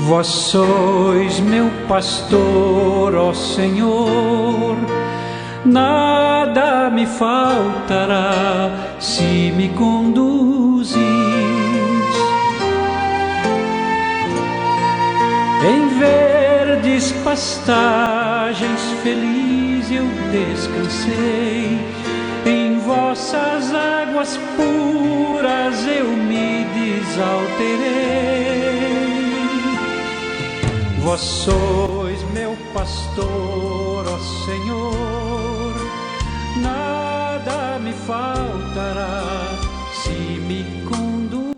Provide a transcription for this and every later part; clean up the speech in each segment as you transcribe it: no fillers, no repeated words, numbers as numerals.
Vós sois meu pastor, ó Senhor, nada me faltará se me conduzis. Em verdes pastagens feliz eu descansei, em vossas águas puras eu me desalterei. Vós sois meu pastor, ó Senhor, nada me faltará se me conduzir.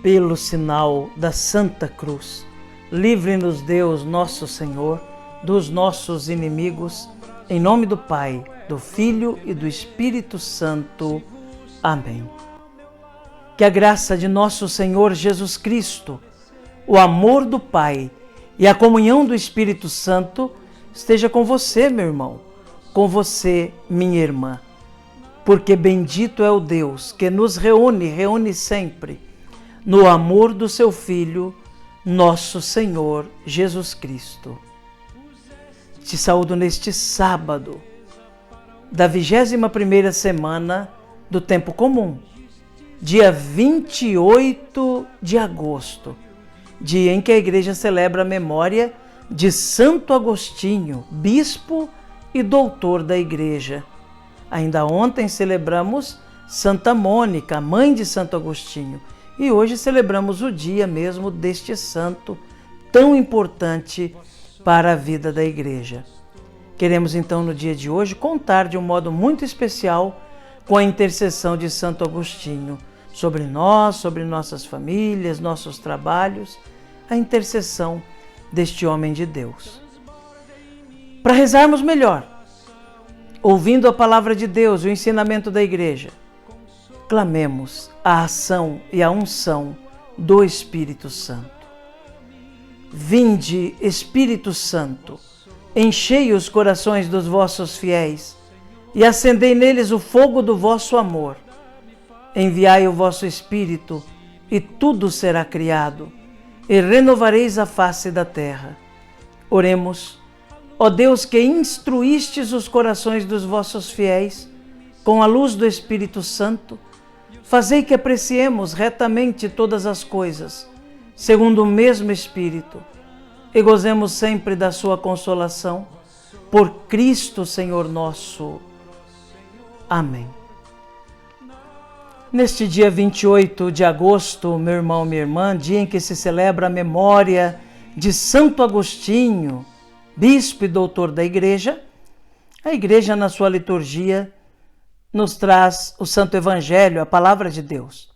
Pelo sinal da Santa Cruz, livre-nos Deus nosso Senhor dos nossos inimigos, em nome do Pai, do Filho e do Espírito Santo. Amém. Que a graça de nosso Senhor Jesus Cristo, o amor do Pai e a comunhão do Espírito Santo esteja com você, meu irmão, com você, minha irmã. Porque bendito é o Deus que nos reúne sempre no amor do seu Filho, nosso Senhor Jesus Cristo. Te saúdo neste sábado da 21ª semana do Tempo Comum, dia 28 de agosto, dia em que a Igreja celebra a memória de Santo Agostinho, bispo e doutor da Igreja. Ainda ontem celebramos Santa Mônica, mãe de Santo Agostinho, e hoje celebramos o dia mesmo deste santo tão importante para a vida da Igreja. Queremos então no dia de hoje contar de um modo muito especial com a intercessão de Santo Agostinho sobre nós, sobre nossas famílias, nossos trabalhos, a intercessão deste homem de Deus. Para rezarmos melhor, ouvindo a palavra de Deus, o ensinamento da Igreja, clamemos a ação e a unção do Espírito Santo. Vinde, Espírito Santo, enchei os corações dos vossos fiéis e acendei neles o fogo do vosso amor. Enviai o vosso Espírito e tudo será criado, e renovareis a face da terra. Oremos. Ó Deus, que instruístes os corações dos vossos fiéis com a luz do Espírito Santo, fazei que apreciemos retamente todas as coisas, segundo o mesmo Espírito, e gozemos sempre da sua consolação, por Cristo Senhor nosso. Amém. Neste dia 28 de agosto, meu irmão, minha irmã, dia em que se celebra a memória de Santo Agostinho, bispo e doutor da Igreja, a Igreja, na sua liturgia, nos traz o Santo Evangelho, a Palavra de Deus.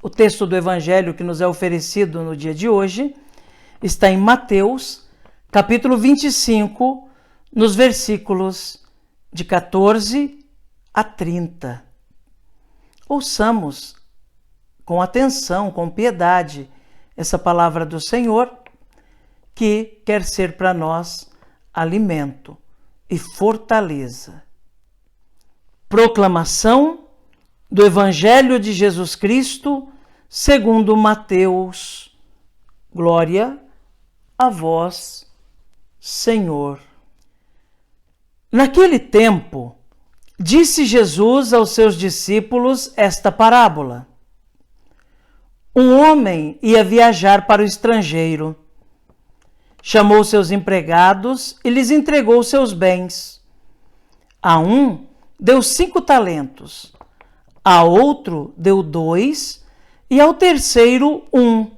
O texto do Evangelho que nos é oferecido no dia de hoje está em Mateus, capítulo 25, nos versículos de 14 a 30. Ouçamos com atenção, com piedade, essa palavra do Senhor, que quer ser para nós alimento e fortaleza. Proclamação do Evangelho de Jesus Cristo, segundo Mateus. Glória a vós, Senhor. Naquele tempo, disse Jesus aos seus discípulos esta parábola. Um homem ia viajar para o estrangeiro. Chamou seus empregados e lhes entregou seus bens. A um deu 5 talentos, a outro deu 2 e ao terceiro 1,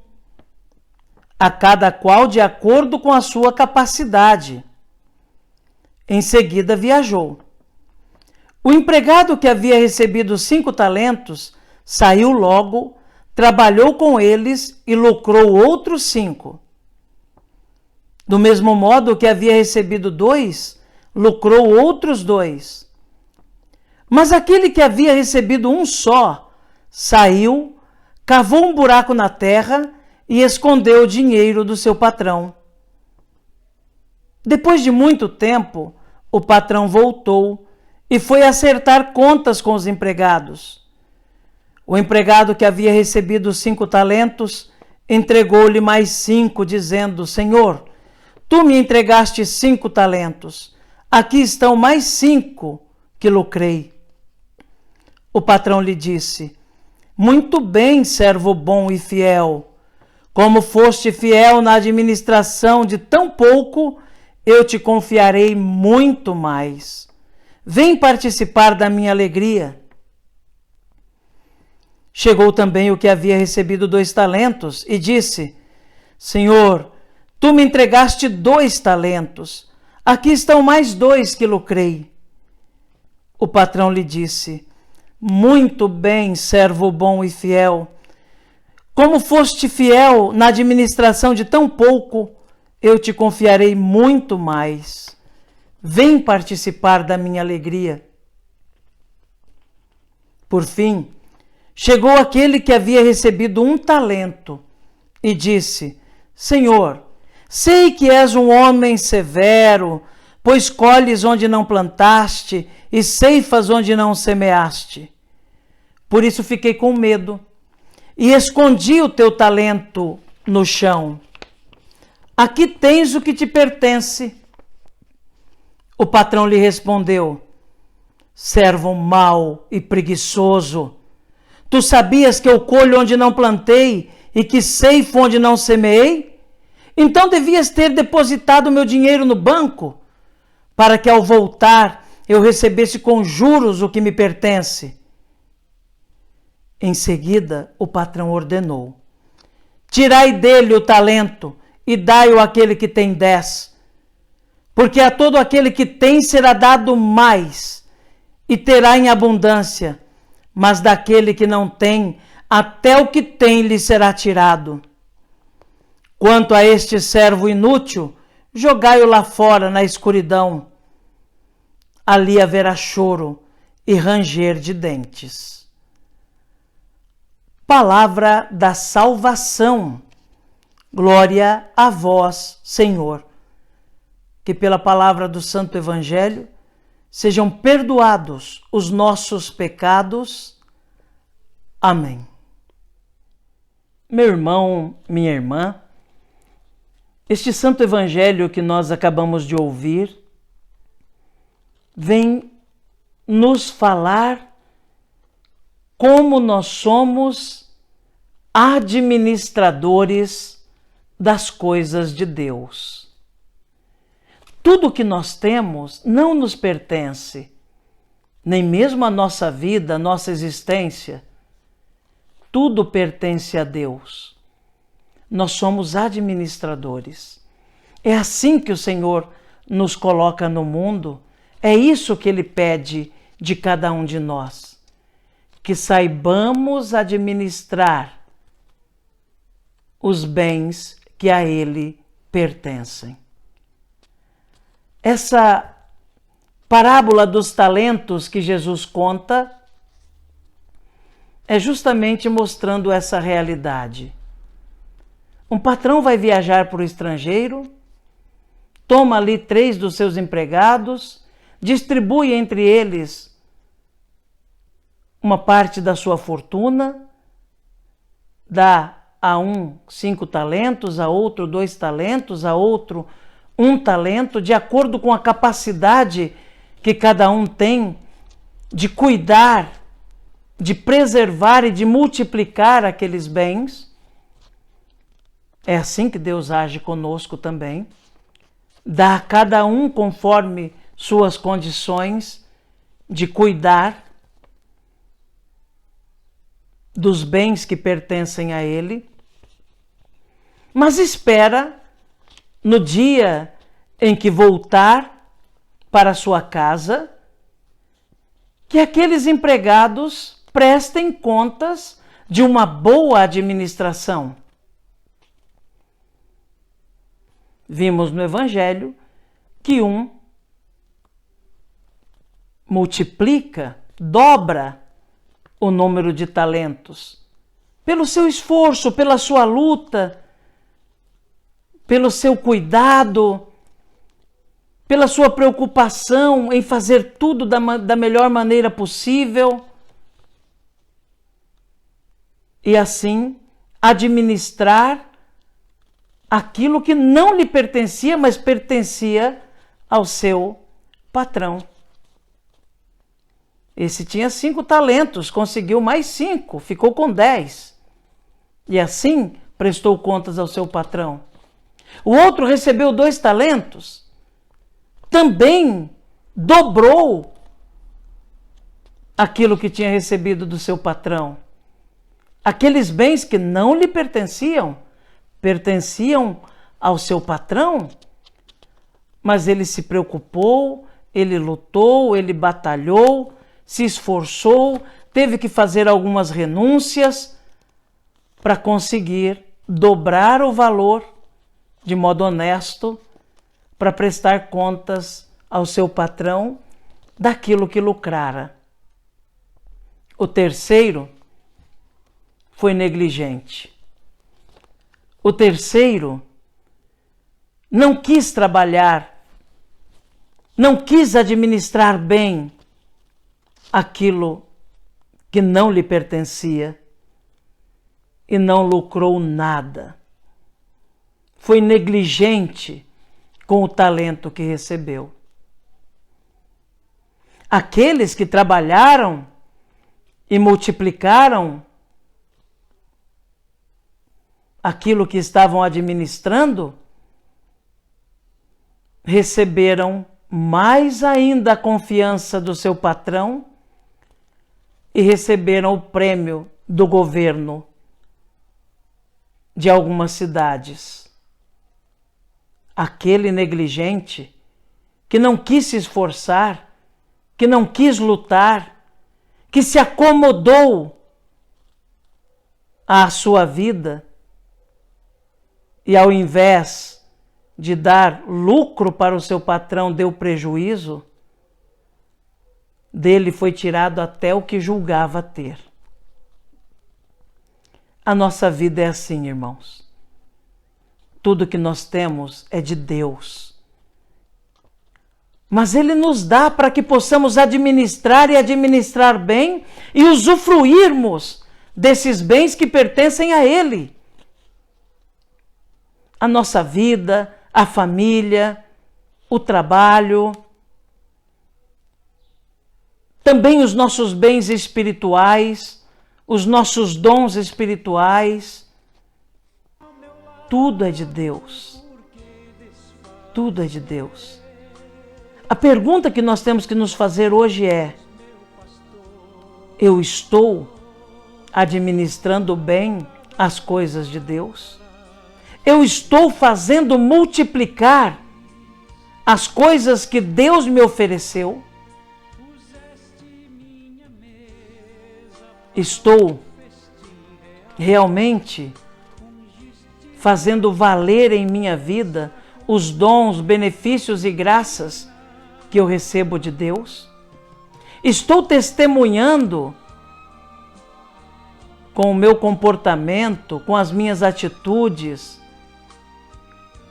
a cada qual de acordo com a sua capacidade. Em seguida viajou. O empregado que havia recebido 5 talentos saiu logo, trabalhou com eles e lucrou outros 5. Do mesmo modo, o que havia recebido 2, lucrou outros 2. Mas aquele que havia recebido 1 só, saiu, cavou um buraco na terra e escondeu o dinheiro do seu patrão. Depois de muito tempo, o patrão voltou e foi acertar contas com os empregados. O empregado que havia recebido 5 talentos entregou-lhe mais 5, dizendo: Senhor, tu me entregaste 5 talentos. Aqui estão mais 5 que lucrei. O patrão lhe disse: Muito bem, servo bom e fiel. Como foste fiel na administração de tão pouco, eu te confiarei muito mais. Vem participar da minha alegria. Chegou também o que havia recebido 2 talentos e disse: Senhor, tu me entregaste 2 talentos. Aqui estão mais 2 que lucrei. O patrão lhe disse: Muito bem, servo bom e fiel. Como foste fiel na administração de tão pouco, eu te confiarei muito mais. Vem participar da minha alegria. Por fim, chegou aquele que havia recebido 1 talento e disse: Senhor, sei que és um homem severo, pois colhes onde não plantaste e ceifas onde não semeaste. Por isso fiquei com medo e escondi o teu talento no chão. Aqui tens o que te pertence. O patrão lhe respondeu: Servo mau e preguiçoso, tu sabias que eu colho onde não plantei e que ceifo onde não semeei? Então devias ter depositado meu dinheiro no banco, para que ao voltar eu recebesse com juros o que me pertence. Em seguida, o patrão ordenou: Tirai dele o talento e dai-o àquele que tem 10. Porque a todo aquele que tem será dado mais e terá em abundância, mas daquele que não tem, até o que tem lhe será tirado. Quanto a este servo inútil, jogai-o lá fora na escuridão. Ali haverá choro e ranger de dentes. Palavra da salvação. Glória a vós, Senhor. Que pela palavra do Santo Evangelho sejam perdoados os nossos pecados. Amém. Meu irmão, minha irmã, este Santo Evangelho que nós acabamos de ouvir vem nos falar como nós somos administradores das coisas de Deus. Tudo que nós temos não nos pertence, nem mesmo a nossa vida, a nossa existência. Tudo pertence a Deus. Nós somos administradores. É assim que o Senhor nos coloca no mundo. É isso que Ele pede de cada um de nós. Que saibamos administrar os bens que a Ele pertencem. Essa parábola dos talentos que Jesus conta é justamente mostrando essa realidade. Um patrão vai viajar para o estrangeiro, toma ali 3 dos seus empregados, distribui entre eles uma parte da sua fortuna, dá a um 5 talentos, a outro 2 talentos, a outro 1 talento, de acordo com a capacidade que cada um tem de cuidar, de preservar e de multiplicar aqueles bens. É assim que Deus age conosco também. Dá a cada um conforme suas condições de cuidar dos bens que pertencem a Ele, mas espera no dia em que voltar para sua casa, que aqueles empregados prestem contas de uma boa administração. Vimos no Evangelho que um multiplica, dobra o número de talentos, pelo seu esforço, pela sua luta, pelo seu cuidado, pela sua preocupação em fazer tudo da melhor maneira possível. E assim, administrar aquilo que não lhe pertencia, mas pertencia ao seu patrão. Esse tinha 5 talentos, conseguiu mais 5, ficou com 10. E assim prestou contas ao seu patrão. O outro recebeu 2 talentos, também dobrou aquilo que tinha recebido do seu patrão. Aqueles bens que não lhe pertenciam, pertenciam ao seu patrão, mas ele se preocupou, ele lutou, ele batalhou, se esforçou, teve que fazer algumas renúncias para conseguir dobrar o valor de modo honesto para prestar contas ao seu patrão daquilo que lucrara. O terceiro foi negligente. O terceiro não quis trabalhar, não quis administrar bem aquilo que não lhe pertencia e não lucrou nada. Foi negligente com o talento que recebeu. Aqueles que trabalharam e multiplicaram aquilo que estavam administrando, receberam mais ainda a confiança do seu patrão e receberam o prêmio do governo de algumas cidades. Aquele negligente que não quis se esforçar, que não quis lutar, que se acomodou à sua vida e ao invés de dar lucro para o seu patrão, deu prejuízo, dele foi tirado até o que julgava ter. A nossa vida é assim, irmãos. Tudo que nós temos é de Deus. Mas Ele nos dá para que possamos administrar e administrar bem e usufruirmos desses bens que pertencem a Ele. A nossa vida, a família, o trabalho, também os nossos bens espirituais, os nossos dons espirituais. Tudo é de Deus. Tudo é de Deus. A pergunta que nós temos que nos fazer hoje é: eu estou administrando bem as coisas de Deus? Eu estou fazendo multiplicar as coisas que Deus me ofereceu? Estou realmente fazendo valer em minha vida os dons, benefícios e graças que eu recebo de Deus? Estou testemunhando com o meu comportamento, com as minhas atitudes,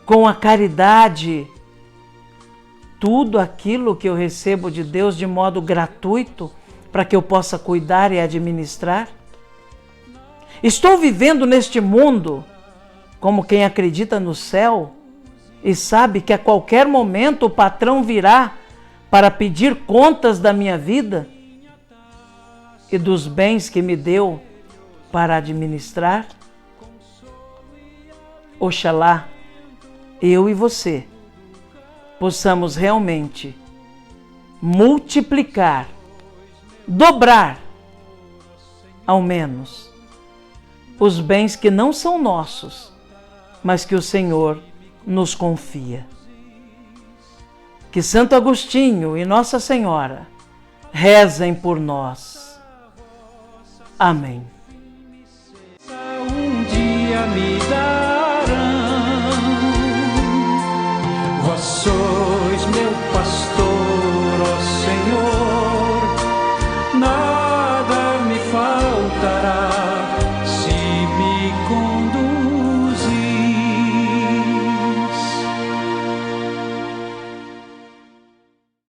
com a caridade, tudo aquilo que eu recebo de Deus de modo gratuito para que eu possa cuidar e administrar? Estou vivendo neste mundo como quem acredita no céu e sabe que a qualquer momento o patrão virá para pedir contas da minha vida e dos bens que me deu para administrar? Oxalá eu e você possamos realmente multiplicar, dobrar, ao menos, os bens que não são nossos, mas que o Senhor nos confia. Que Santo Agostinho e Nossa Senhora rezem por nós. Amém.